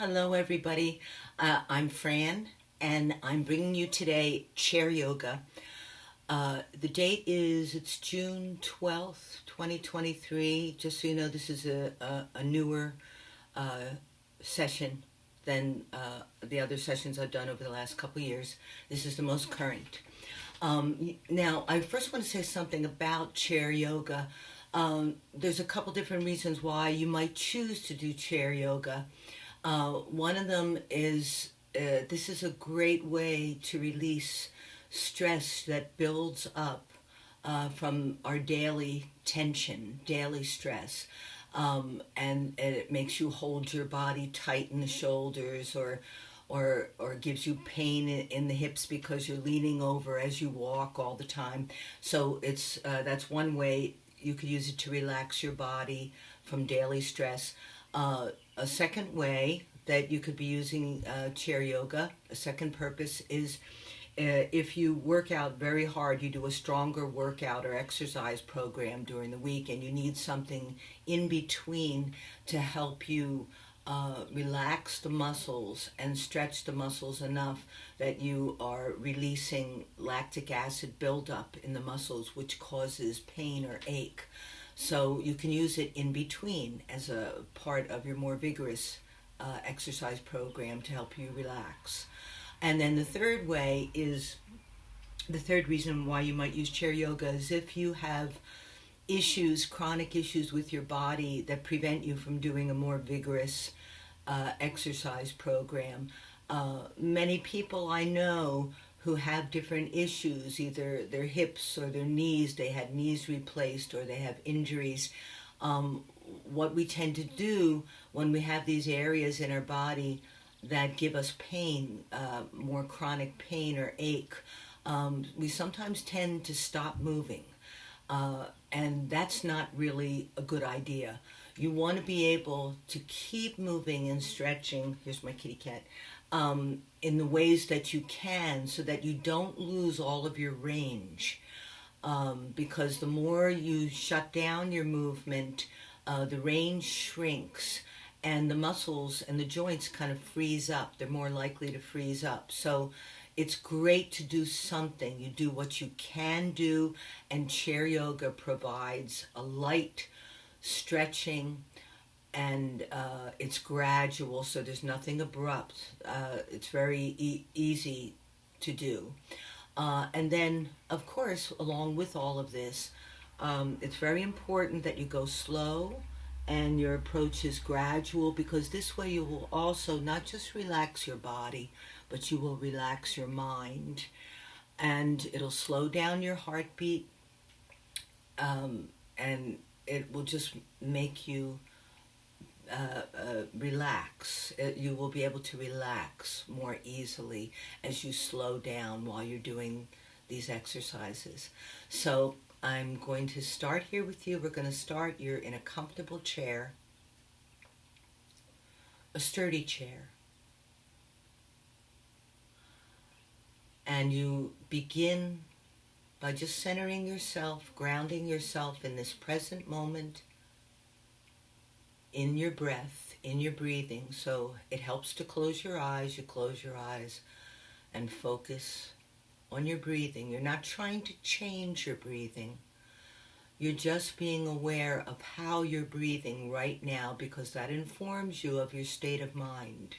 Hello, everybody. I'm Fran, and I'm bringing you today chair yoga. The date is it's June 12th, 2023. Just so you know, this is a newer session than the other sessions I've done over the last couple of years. This is the most current. Now, I first want to say something about chair yoga. There's a couple different reasons why you might choose to do chair yoga. One of them is this is a great way to release stress that builds up from our daily tension, daily stress. And it makes you hold your body tight in the shoulders, or gives you pain in the hips because you're leaning over as you walk all the time. So it's that's one way you could use it to relax your body from daily stress. A second way that you could be using chair yoga, a second purpose is if you work out very hard, you do a stronger workout or exercise program during the week, and you need something in between to help you relax the muscles and stretch the muscles enough that you are releasing lactic acid buildup in the muscles, which causes pain or ache. So you can use it in between as a part of your more vigorous exercise program to help you relax. And then the third way is, the third reason why you might use chair yoga is if you have issues, chronic issues with your body that prevent you from doing a more vigorous exercise program. Many people I know who have different issues, either their hips or their knees, they had knees replaced or they have injuries. What we tend to do when we have these areas in our body that give us pain, more chronic pain or ache, we sometimes tend to stop moving. And that's not really a good idea. You want to be able to keep moving and stretching, here's my kitty cat, in the ways that you can so that you don't lose all of your range. Because the more you shut down your movement, the range shrinks and the muscles and the joints kind of freeze up. They're more likely to freeze up. So it's great to do something. You do what you can do, and chair yoga provides a light stretching, and it's gradual, so there's nothing abrupt. It's very easy to do. And then, of course, along with all of this, it's very important that you go slow and your approach is gradual, because this way you will also not just relax your body, but you will relax your mind, and it'll slow down your heartbeat, and it will just make you relax. You will be able to relax more easily as you slow down while you're doing these exercises. So I'm going to start here with you. We're going to start, you're in a comfortable chair, a sturdy chair. And you begin by just centering yourself, grounding yourself in this present moment, in your breath, in your breathing. So it helps to close your eyes. You close your eyes and focus on your breathing. You're not trying to change your breathing. You're just being aware of how you're breathing right now, because that informs you of your state of mind.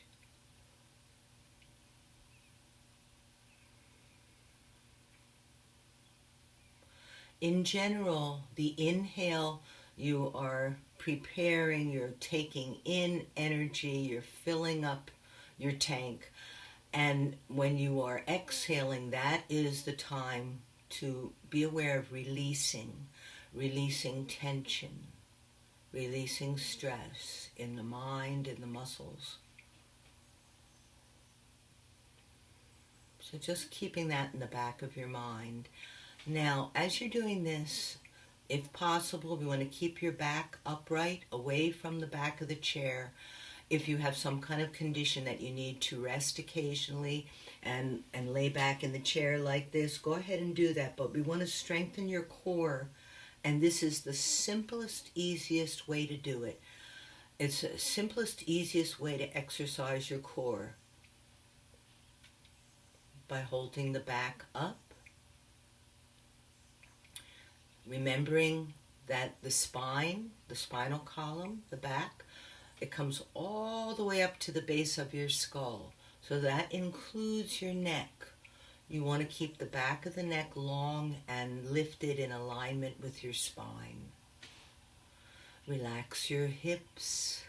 In general, the inhale, you are preparing, you're taking in energy, you're filling up your tank. And when you are exhaling, that is the time to be aware of releasing tension, releasing stress in the mind and the muscles. So just keeping that in the back of your mind. Now, as you're doing this, if possible, we want to keep your back upright, away from the back of the chair. If you have some kind of condition that you need to rest occasionally and lay back in the chair like this, go ahead and do that. But we want to strengthen your core, and this is the simplest, easiest way to do it. It's the simplest, easiest way to exercise your core by holding the back up, remembering that the spine, the spinal column, the back, it comes all the way up to the base of your skull. So that includes your neck. You want to keep the back of the neck long and lifted in alignment with your spine. Relax your hips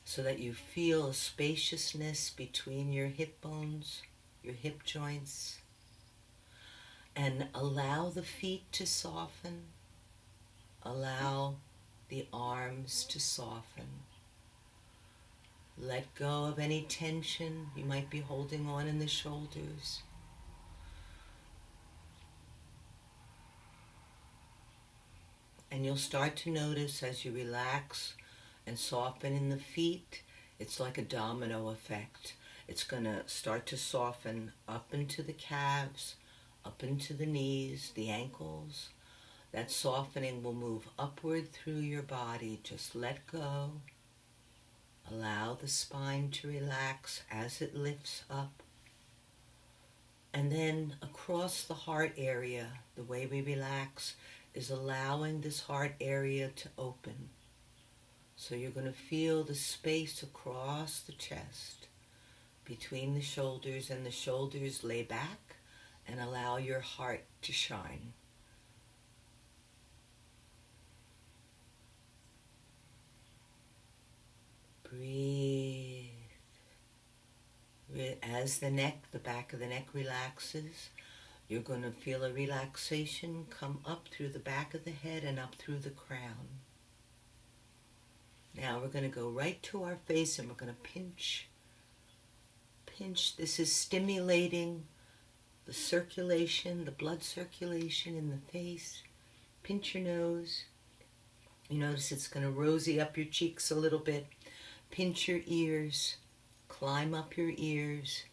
so that you feel a spaciousness between your hip bones, your hip joints, and allow the feet to soften. Allow the arms to soften. Let go of any tension you might be holding on in the shoulders. And you'll start to notice as you relax and soften in the feet, it's like a domino effect. It's going to start to soften up into the calves, up into the knees, the ankles. That softening will move upward through your body. Just let go. Allow the spine to relax as it lifts up. And then across the heart area, the way we relax is allowing this heart area to open. So you're going to feel the space across the chest between the shoulders, and the shoulders lay back and allow your heart to shine. Breathe. As the neck, the back of the neck relaxes, you're going to feel a relaxation come up through the back of the head and up through the crown. Now we're going to go right to our face and we're going to pinch. This is stimulating the circulation, the blood circulation in the face. Pinch your nose. You notice it's going to rosy up your cheeks a little bit. Pinch your ears. Climb up your ears.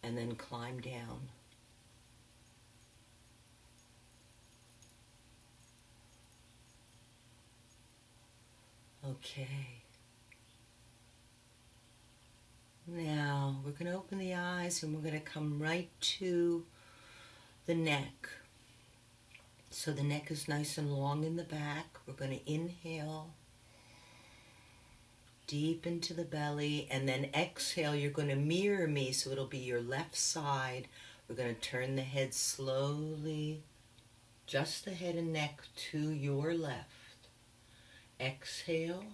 And then climb down. Okay. Now we're going to open the eyes and we're going to come right to the neck. So the neck is nice and long in the back. We're going to inhale deep into the belly, and then exhale. You're going to mirror me, so it'll be your left side. We're going to turn the head slowly, just the head and neck to your left. Exhale.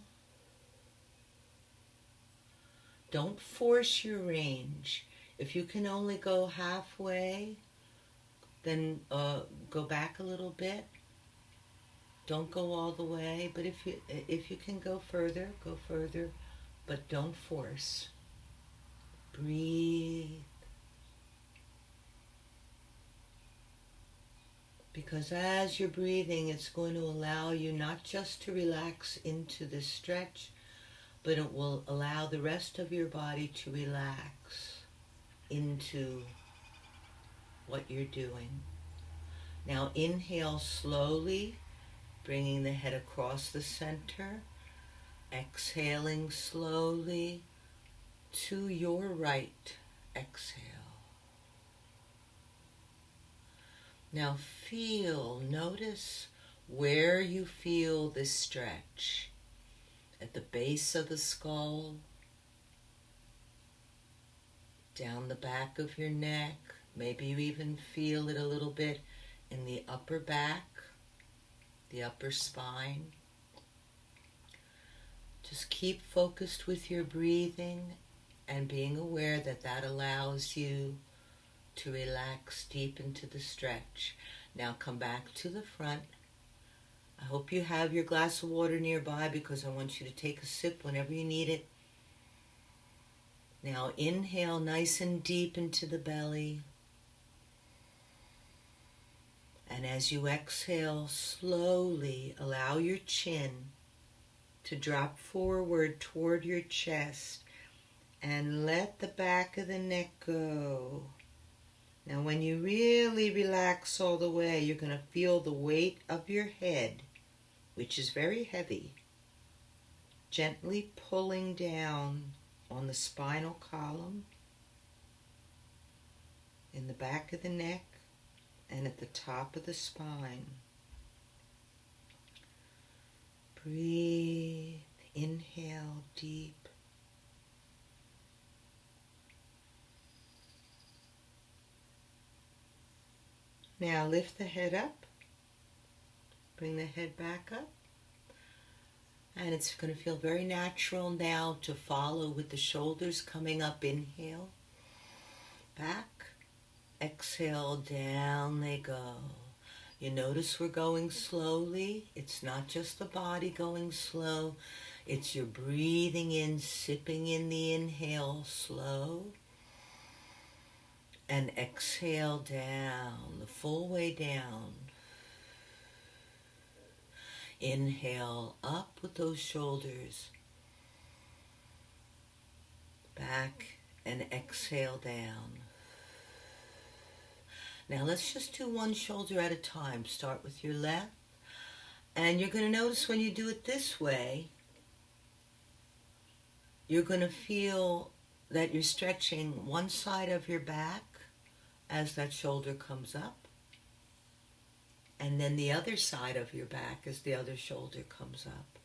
Don't force your range. If you can only go halfway, then go back a little bit. Don't go all the way, but if you can go further, but don't force. Breathe. Because as you're breathing, it's going to allow you not just to relax into the stretch, but it will allow the rest of your body to relax into what you're doing. Now inhale slowly, bringing the head across the center. Exhaling slowly to your right. Exhale. Now notice where you feel this stretch. At the base of the skull, down the back of your neck. Maybe you even feel it a little bit in the upper back, the upper spine. Just keep focused with your breathing and being aware that that allows you to relax deep into the stretch. Now come back to the front. I hope you have your glass of water nearby because I want you to take a sip whenever you need it. Now inhale nice and deep into the belly. And as you exhale, slowly allow your chin to drop forward toward your chest and let the back of the neck go. Now when you really relax all the way, you're going to feel the weight of your head, which is very heavy, gently pulling down on the spinal column, in the back of the neck, and at the top of the spine. Breathe, inhale deep. Now lift the head up, bring the head back up, and it's going to feel very natural now to follow with the shoulders coming up. Inhale, back, exhale, down they go. You notice we're going slowly. It's not just the body going slow, it's your breathing in, sipping in the inhale slow. And exhale down, the full way down. Inhale up with those shoulders. Back and exhale down. Now let's just do one shoulder at a time. Start with your left. And you're going to notice when you do it this way, you're going to feel that you're stretching one side of your back as that shoulder comes up, and then the other side of your back as the other shoulder comes up.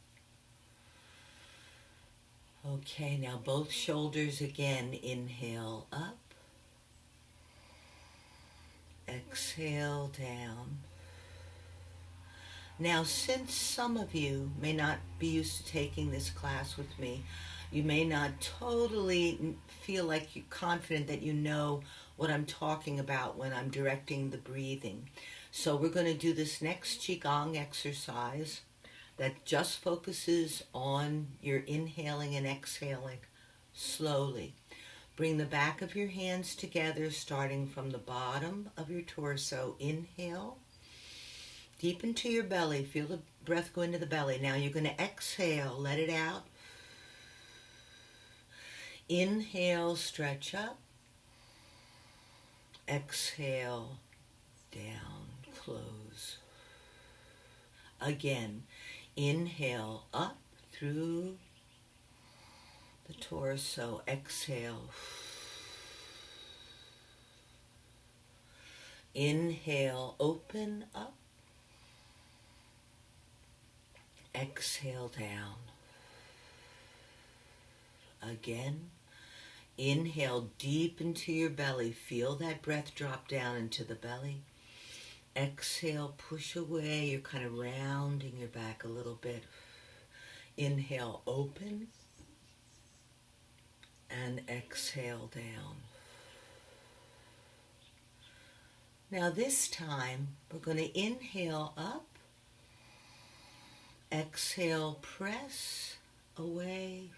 Okay, now both shoulders again. Inhale up, exhale down. Now, since some of you may not be used to taking this class with me, you may not totally feel like you're confident that you know what I'm talking about when I'm directing the breathing. So we're going to do this next Qigong exercise that just focuses on your inhaling and exhaling slowly. Bring the back of your hands together, starting from the bottom of your torso. Inhale, deep into your belly. Feel the breath go into the belly. Now you're going to exhale, let it out. Inhale, stretch up. Exhale, down, close. Again, inhale up through the torso. Exhale. Inhale, open up. Exhale, down. Again. Inhale deep into your belly. Feel that breath drop down into the belly. Exhale, push away. You're kind of rounding your back a little bit. Inhale, open. And exhale down. Now this time, we're going to inhale up. Exhale, press away.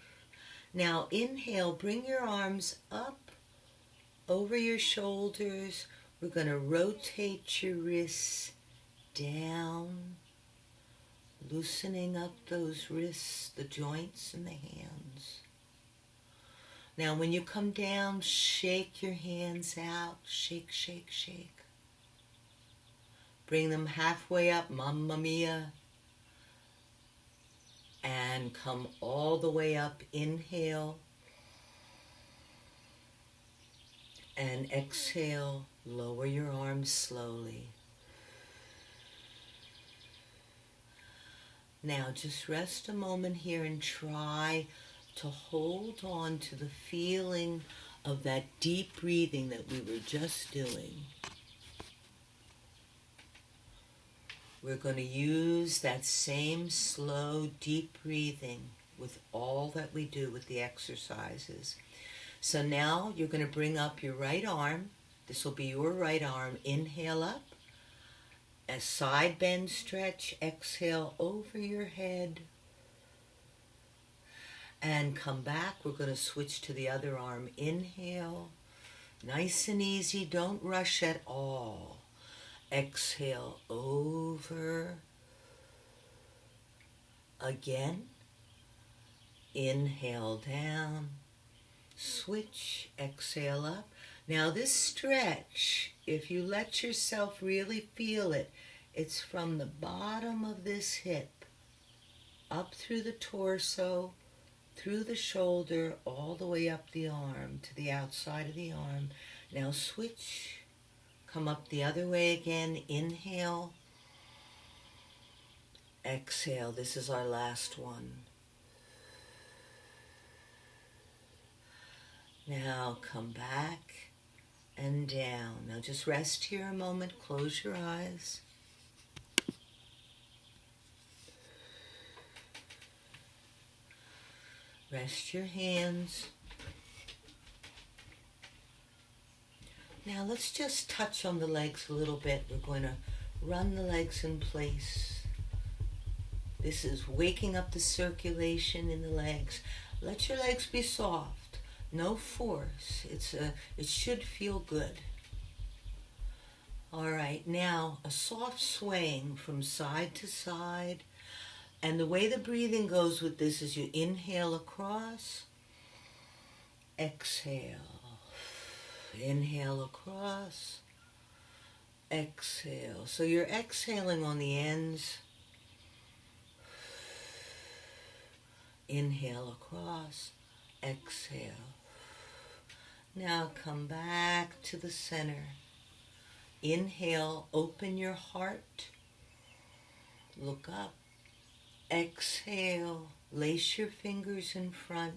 Now inhale, bring your arms up over your shoulders. We're going to rotate your wrists down, loosening up those wrists, the joints and the hands. Now when you come down, shake your hands out. Shake, shake, shake. Bring them halfway up, Mamma Mia. And come all the way up. Inhale. And exhale. Lower your arms slowly. Now just rest a moment here and try to hold on to the feeling of that deep breathing that we were just doing. We're going to use that same slow, deep breathing with all that we do with the exercises. So now you're going to bring up your right arm. This will be your right arm. Inhale up. A side bend stretch. Exhale over your head. And come back. We're going to switch to the other arm. Inhale. Nice and easy. Don't rush at all. Exhale over. Again. Inhale down. Switch. Exhale up. Now this stretch, if you let yourself really feel it, it's from the bottom of this hip up through the torso, through the shoulder, all the way up the arm to the outside of the arm. Now switch. Come up the other way again. Inhale. Exhale. This is our last one. Now come back and down. Now just rest here a moment. Close your eyes. Rest your hands. Now let's just touch on the legs a little bit. We're going to run the legs in place. This is waking up the circulation in the legs. Let your legs be soft. No force. It should feel good. All right, now a soft swaying from side to side. And the way the breathing goes with this is you inhale across, exhale. Inhale across, exhale. So you're exhaling on the ends. Inhale across, exhale. Now come back to the center. Inhale, open your heart. Look up. Exhale, lace your fingers in front.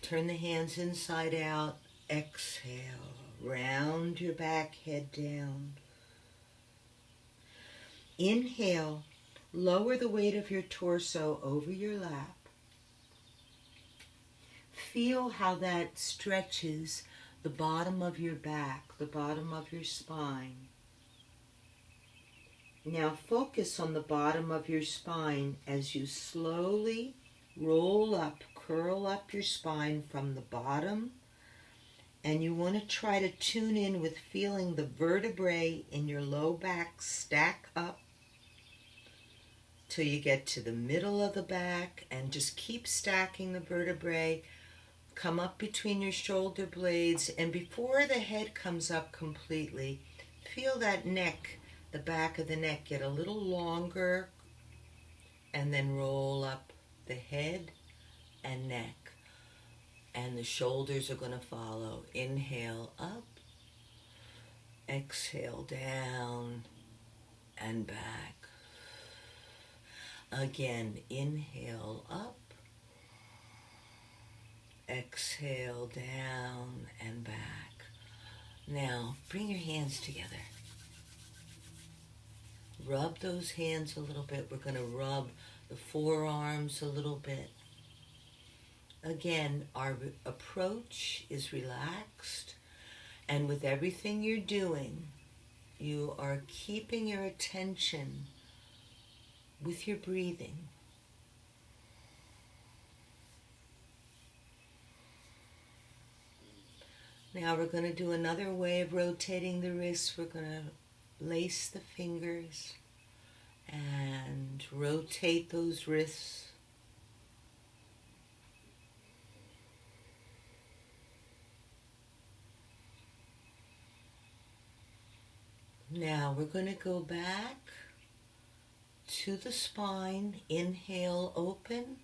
Turn the hands inside out. Exhale, round your back, head down. Inhale, lower the weight of your torso over your lap. Feel how that stretches the bottom of your back, the bottom of your spine. Now focus on the bottom of your spine as you slowly roll up, curl up your spine from the bottom. And you want to try to tune in with feeling the vertebrae in your low back stack up till you get to the middle of the back, and just keep stacking the vertebrae. Come up between your shoulder blades, and before the head comes up completely, feel that neck, the back of the neck, get a little longer, and then roll up the head and neck. And the shoulders are going to follow. Inhale up, exhale down and back. Again, inhale up, exhale down and back. Now, bring your hands together. Rub those hands a little bit. We're going to rub the forearms a little bit. Again, our approach is relaxed, and with everything you're doing, you are keeping your attention with your breathing. Now we're going to do another way of rotating the wrists. We're going to lace the fingers and rotate those wrists. Now we're going to go back to the spine. Inhale, open.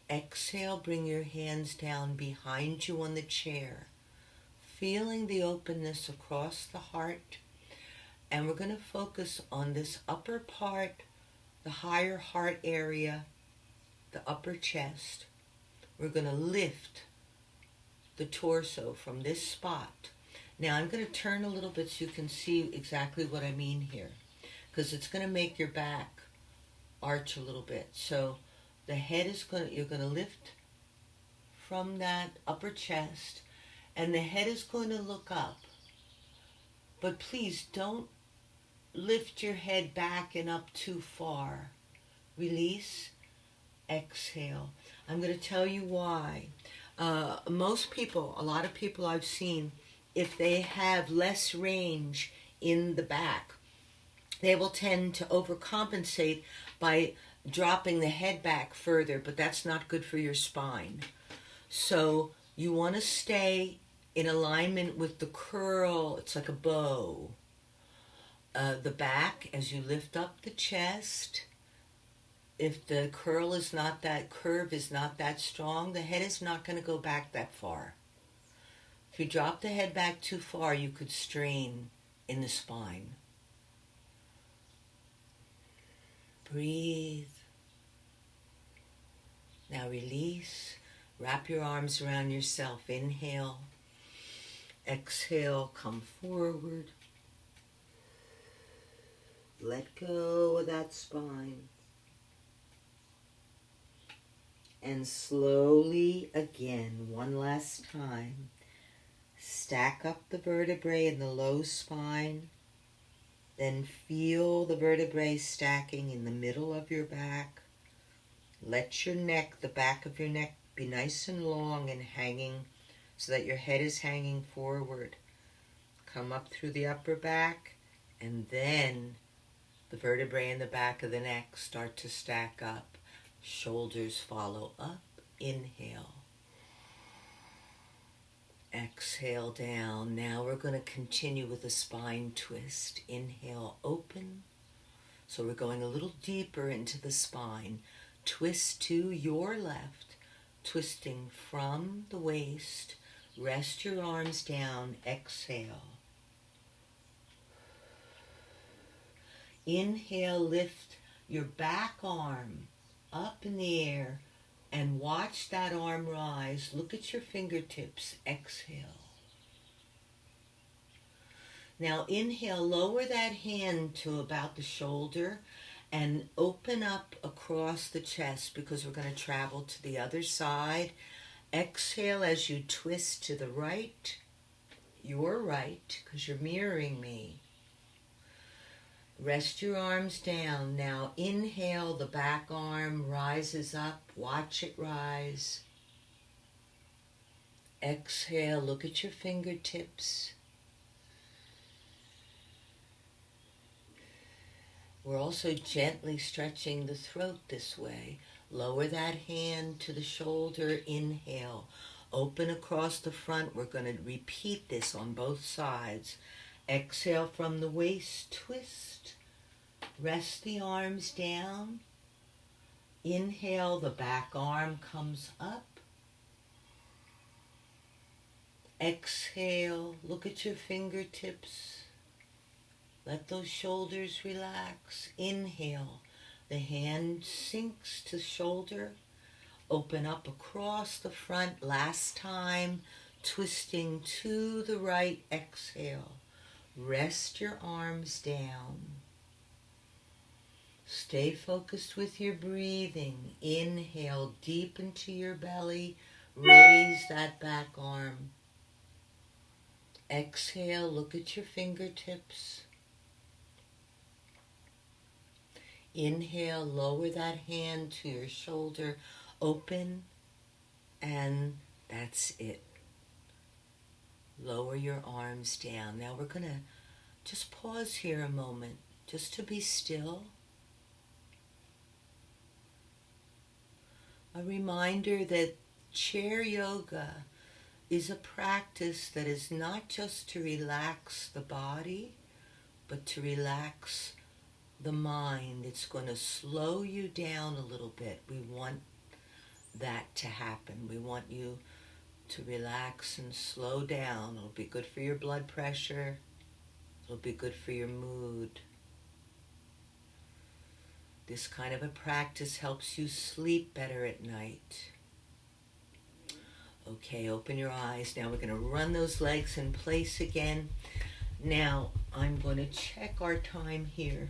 Exhale, bring your hands down behind you on the chair. Feeling the openness across the heart. And we're going to focus on this upper part, the higher heart area, the upper chest. We're going to lift the torso from this spot. Now I'm going to turn a little bit so you can see exactly what I mean here, because it's going to make your back arch a little bit. So the head is you're going to lift from that upper chest, and the head is going to look up. But please don't lift your head back and up too far. Release, exhale. I'm going to tell you why. Most people, a lot of people I've seen, if they have less range in the back, they will tend to overcompensate by dropping the head back further, but that's not good for your spine. So you want to stay in alignment with the curl. It's like a bow. The back, as you lift up the chest, if the curve is not that strong, the head is not going to go back that far. If you drop the head back too far, you could strain in the spine. Breathe. Now release. Wrap your arms around yourself. Inhale. Exhale. Come forward. Let go of that spine. And slowly again, one last time, stack up the vertebrae in the low spine. Then feel the vertebrae stacking in the middle of your back. Let your neck, the back of your neck, be nice and long and hanging so that your head is hanging forward. Come up through the upper back, and then the vertebrae in the back of the neck start to stack up. Shoulders follow up. Inhale. Exhale down. Now we're going to continue with a spine twist. Inhale, open. So we're going a little deeper into the spine. Twist to your left, twisting from the waist. Rest your arms down. Exhale. Inhale, lift your back arm up in the air and watch that arm rise. Look at your fingertips. Exhale. Now inhale, lower that hand to about the shoulder and open up across the chest because we're going to travel to the other side. Exhale as you twist to the right, your right, because you're mirroring me. Rest your arms down. Now inhale, the back arm rises up. Watch it rise. Exhale, look at your fingertips. We're also gently stretching the throat this way. Lower that hand to the shoulder. Inhale. Open across the front. We're going to repeat this on both sides. Exhale from the waist, twist. Rest the arms down. Inhale, the back arm comes up. Exhale, look at your fingertips. Let those shoulders relax. Inhale, the hand sinks to shoulder. Open up across the front. Last time, twisting to the right. Exhale. Rest your arms down. Stay focused with your breathing. Inhale deep into your belly. Raise that back arm. Exhale, look at your fingertips. Inhale, lower that hand to your shoulder. Open, and that's it. Lower your arms down. Now we're going to just pause here a moment, just to be still. A reminder that chair yoga is a practice that is not just to relax the body, but to relax the mind. It's going to slow you down a little bit. We want that to happen. We want you to relax and slow down. It'll be good for your blood pressure. It'll be good for your mood. This kind of a practice helps you sleep better at night. Okay, open your eyes. Now we're going to run those legs in place again. Now I'm going to check our time here.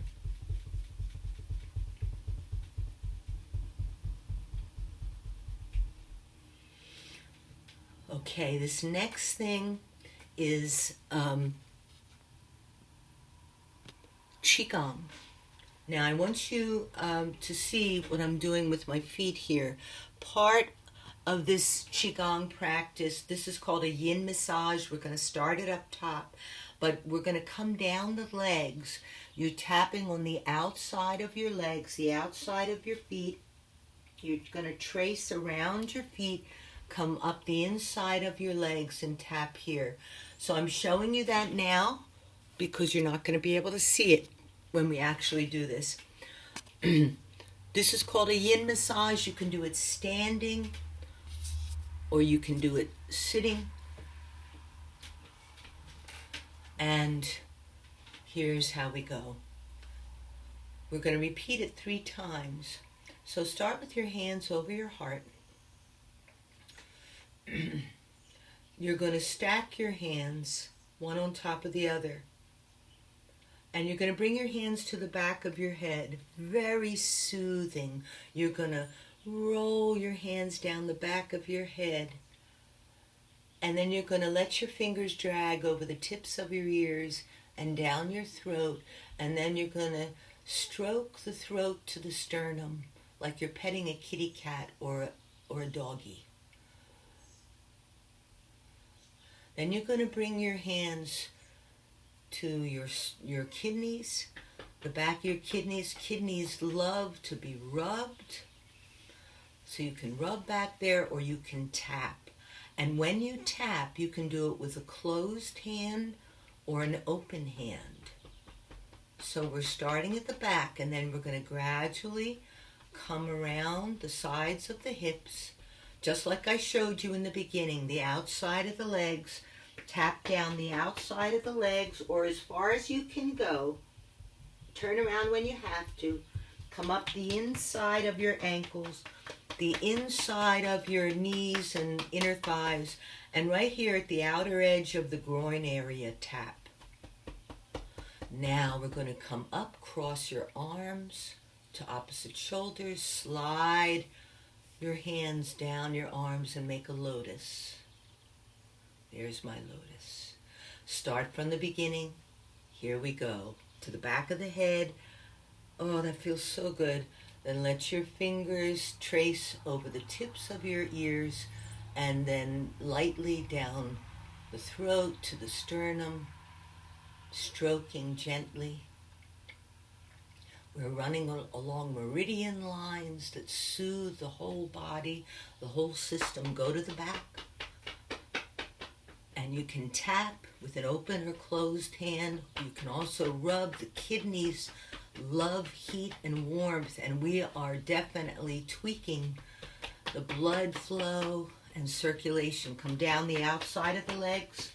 Okay, this next thing is Qigong. Now I want you to see what I'm doing with my feet here. Part of this Qigong practice, this is called a yin massage. We're going to start it up top, but we're going to come down the legs. You're tapping on the outside of your legs, the outside of your feet. You're going to trace around your feet, come up the inside of your legs and tap here. So I'm showing you that now because you're not going to be able to see it when we actually do this. This is called a yin massage. You can do it standing or you can do it sitting. And here's how we go. We're going to repeat it 3 times. So start with your hands over your heart. You're going to stack your hands one on top of the other. And you're going to bring your hands to the back of your head. Very soothing. You're going to roll your hands down the back of your head. And then you're going to let your fingers drag over the tips of your ears and down your throat. And then you're going to stroke the throat to the sternum like you're petting a kitty cat or a doggy. Then you're going to bring your hands to your kidneys, the back of your kidneys. Kidneys love to be rubbed. So you can rub back there or you can tap. And when you tap, you can do it with a closed hand or an open hand. So we're starting at the back and then we're going to gradually come around the sides of the hips, just like I showed you in the beginning, the outside of the legs. Tap down the outside of the legs or as far as you can go. Turn around when you have to. Come up the inside of your ankles, the inside of your knees and inner thighs, and right here at the outer edge of the groin area, tap. Now we're going to come up, cross your arms to opposite shoulders, slide your hands down your arms and make a lotus. There's my lotus. Start from the beginning. Here we go. To the back of the head. Oh, that feels so good. Then let your fingers trace over the tips of your ears and then lightly down the throat to the sternum, stroking gently. We're running along meridian lines that soothe the whole body, the whole system. Go to the back. And you can tap with an open or closed hand. You can also rub. The kidneys love heat and warmth, and we are definitely tweaking the blood flow and circulation. Come down the outside of the legs,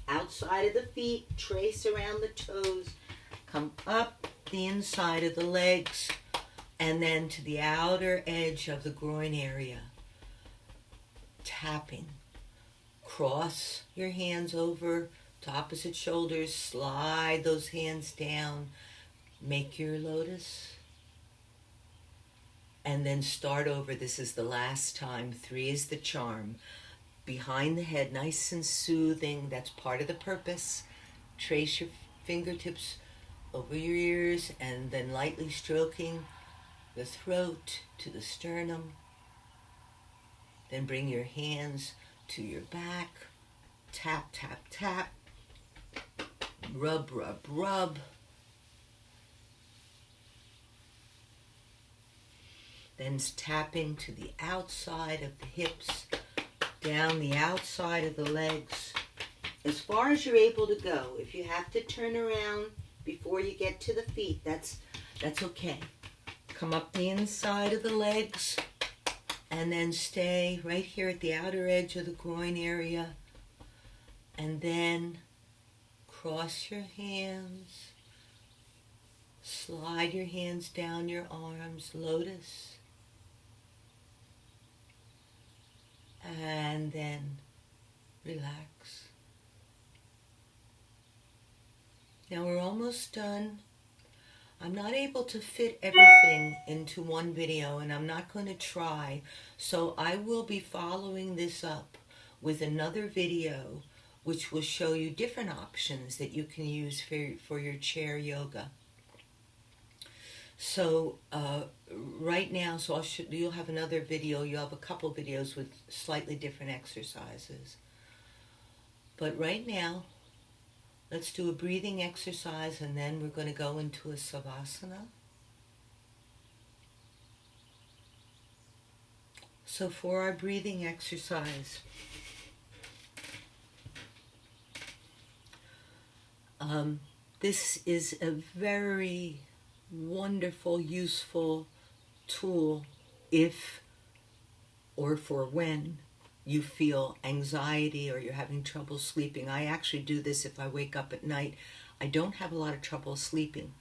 outside of the feet, trace around the toes, come up the inside of the legs, and then to the outer edge of the groin area. Tapping. Cross your hands over to opposite shoulders, slide those hands down, make your lotus, and then start over. This is the last time. 3 is the charm. Behind the head, nice and soothing. That's part of the purpose. Trace your fingertips over your ears and then lightly stroking the throat to the sternum. Then bring your hands to your back, tap, tap, tap, rub, rub, rub. Then tapping to the outside of the hips, down the outside of the legs, as far as you're able to go. If you have to turn around before you get to the feet, that's okay. Come up the inside of the legs, and then stay right here at the outer edge of the groin area. And then cross your hands. Slide your hands down your arms, lotus. And then relax. Now we're almost done. I'm not able to fit everything into one video, and I'm not going to try. So I will be following this up with another video which will show you different options that you can use for your chair yoga. So right now, you'll have another video. You'll have a couple videos with slightly different exercises. But right now, let's do a breathing exercise, and then we're going to go into a savasana. So for our breathing exercise, this is a very wonderful, useful tool if or for when you feel anxiety or you're having trouble sleeping. I actually do this if I wake up at night. I don't have a lot of trouble sleeping,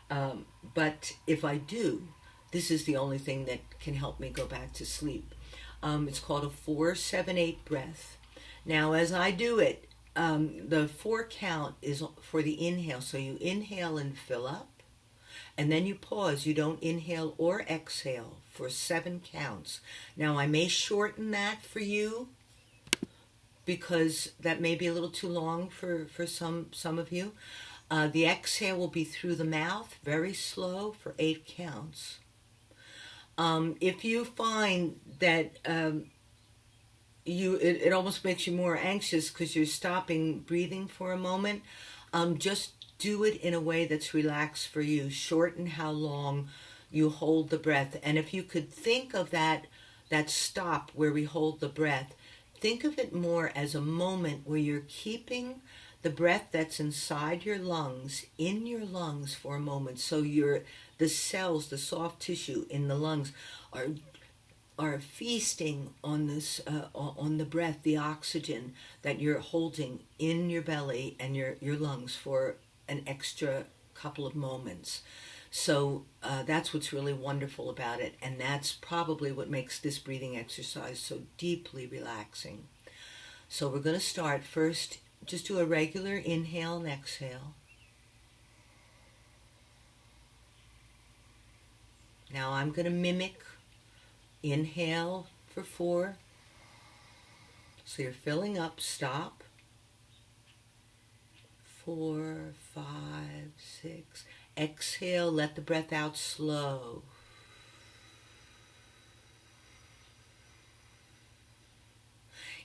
but if I do, this is the only thing that can help me go back to sleep. It's called a 4-7-8 breath. Now, as I do it, the 4 count is for the inhale. So you inhale and fill up, and then you pause. You don't inhale or exhale for 7 counts. Now, I may shorten that for you because that may be a little too long for some of you. The exhale will be through the mouth, very slow, for 8 counts. If you find that it almost makes you more anxious because you're stopping breathing for a moment, just do it in a way that's relaxed for you. Shorten how long you hold the breath. And if you could think of that stop where we hold the breath, think of it more as a moment where you're keeping the breath that's inside your lungs in your lungs for a moment. So the cells, the soft tissue in the lungs are feasting on this on the breath, the oxygen that you're holding in your belly and your lungs for an extra couple of moments. So that's what's really wonderful about it, and that's probably what makes this breathing exercise so deeply relaxing. So we're going to start first. Just do a regular inhale and exhale. Now I'm going to mimic inhale for 4. So you're filling up, stop. 4, 5, 6. Exhale, let the breath out slow.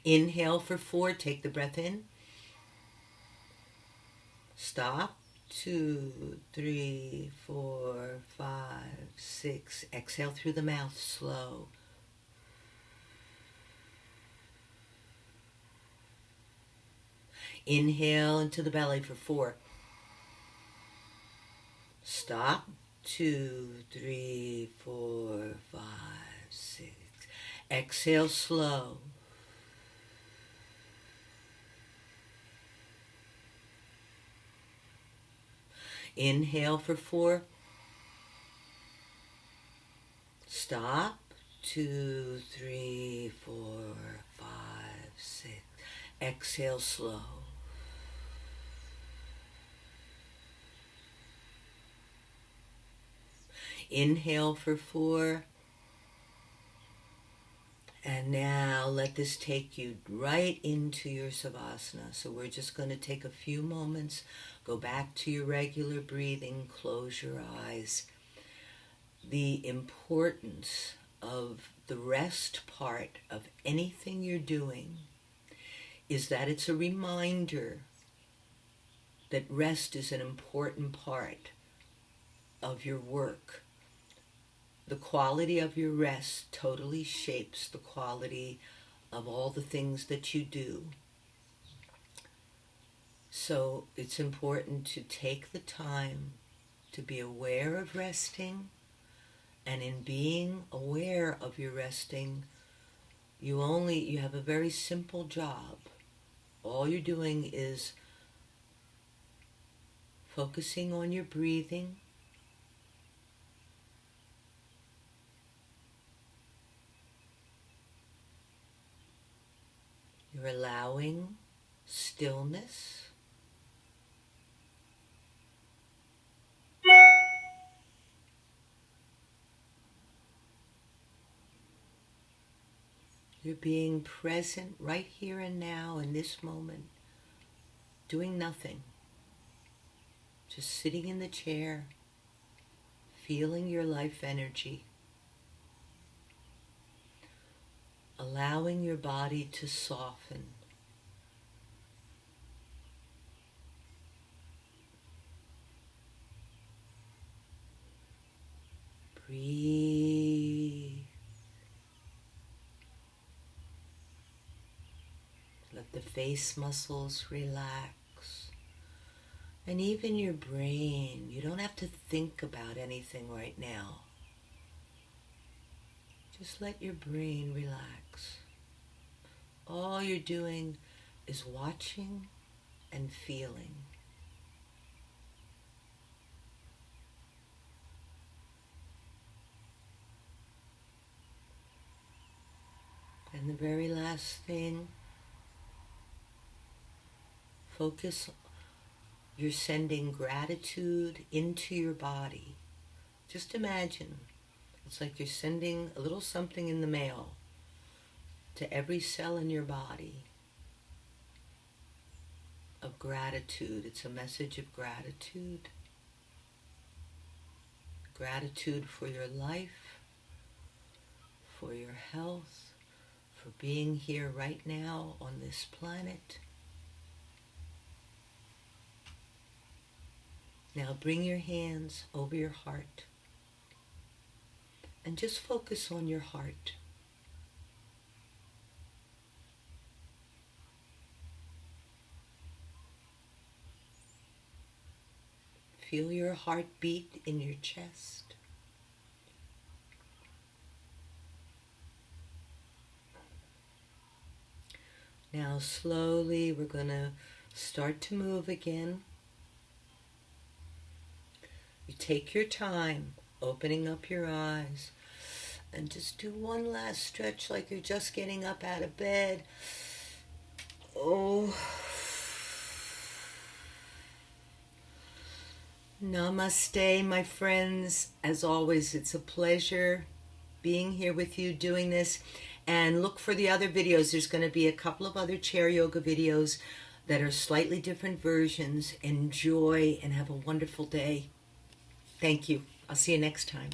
Inhale for 4, take the breath in. Stop. 2, 3, 4, 5, 6. Exhale through the mouth, slow. Inhale into the belly for 4. Stop. 2, 3, 4, 5, 6. Exhale slow. Inhale for 4. Stop. 2, 3, 4, 5, 6. Exhale slow. Inhale for 4. And now let this take you right into your Savasana. So we're just going to take a few moments, go back to your regular breathing, close your eyes. The importance of the rest part of anything you're doing is that it's a reminder that rest is an important part of your work. The quality of your rest totally shapes the quality of all the things that you do. So it's important to take the time to be aware of resting, and in being aware of your resting, you have a very simple job. All you're doing is focusing on your breathing, you're allowing stillness. You're being present right here and now in this moment, doing nothing. Just sitting in the chair, feeling your life energy. Allowing your body to soften. Breathe. Let the face muscles relax. And even your brain, you don't have to think about anything right now. Just let your brain relax. All you're doing is watching and feeling. And the very last thing, focus. You're sending gratitude into your body. Just imagine, it's like you're sending a little something in the mail to every cell in your body of gratitude. It's a message of gratitude. Gratitude for your life, for your health, for being here right now on this planet. Now bring your hands over your heart and just focus on your heart. Feel your heart beat in your chest. Now slowly we're going to start to move again. You take your time opening up your eyes and just do one last stretch like you're just getting up out of bed. Oh. Namaste, my friends. As always, it's a pleasure being here with you doing this. And look for the other videos. There's going to be a couple of other chair yoga videos that are slightly different versions. Enjoy and have a wonderful day. Thank you. I'll see you next time.